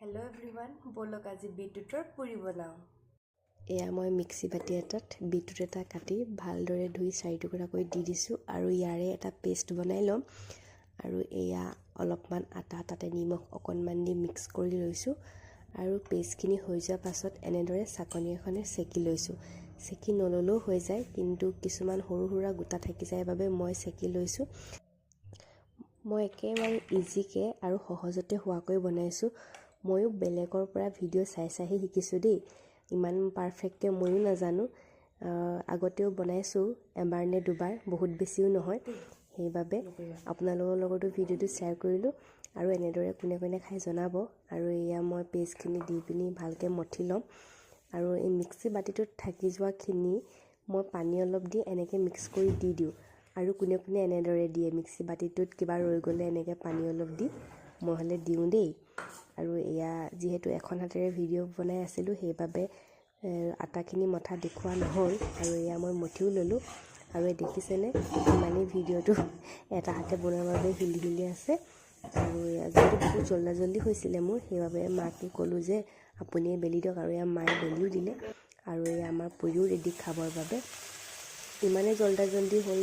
Hello' everyone, ব'লক আজি বিটৰুটৰ পুৰি বনাওঁ। এয়া মই মিক্সি বাতি এটাত বিটৰুট এটা কাটি ভালদৰে ধুই 4 টুকুৰাকৈ দি দিছোঁ আৰু ইয়াৰে এটা পেষ্ট বনাই ল'ম। আৰু এয়া অলপমান আটা তাতে নিমখ অকণমান দি মিক্স কৰি লৈছোঁ আৰু পেষ্টখিনি হৈ যোৱাৰ পাছত এনেদৰে চাকনি এখনে চেকি লৈছোঁ। চেকি নল'লেও হৈ যায়, কিন্তু কিছুমান সৰু সুৰা গোটা থাকি যায় বাবে মই চেকি লৈছোঁ। মই একেবাৰে ইজিকৈ আৰু সহজতে হোৱাকৈ বনাইছোঁ। ময়ো বেলেগৰ পৰা ভিডিঅ' চাই শিকিছোঁ দেই, ইমান পাৰফেক্টকৈ ময়ো নাজানো। আগতেও বনাইছোঁ এবাৰ নে দুবাৰ, বহুত বেছিও নহয়, সেইবাবে আপোনালোকৰ লগতো ভিডিঅ'টো শ্বেয়াৰ কৰিলোঁ। আৰু এনেদৰে কোনে কোনে খাই জনাব। আৰু এয়া মই পেষ্টখিনি দি পিনি ভালকৈ মঠি ল'ম। আৰু এই মিক্সি বাতিটোত থাকি যোৱাখিনি মই পানী অলপ দি এনেকৈ মিক্স কৰি দি দিওঁ। আৰু কোনে কোনে এনেদৰে দিয়ে, মিক্সি বাতিটোত কিবা ৰৈ গ'লে এনেকৈ পানী অলপ দি মই হ'লে দিওঁ দেই। আৰু এয়া যিহেতু এখন হাতেৰে ভিডিঅ' বনাই আছিলোঁ, সেইবাবে আটাখিনি মঠা দেখুওৱা নহ'ল। আৰু এয়া মই মঠিও ল'লোঁ। আৰু এই দেখিছেনে, ইমানেই ভিডিঅ'টো এটা হাতে বনোৱাৰ বাবে হিলি আছে। আৰু যিহেতু বহুত জল্দি হৈছিলে মোৰ, সেইবাবে মাকে ক'লোঁ যে আপুনিয়ে বেলি দিয়ক, আৰু এয়া মায়ে বেলিও দিলে। আৰু এয়া আমাৰ পুৰিও ৰেডি খাবৰ বাবে। ইমানেই জল্দি হ'ল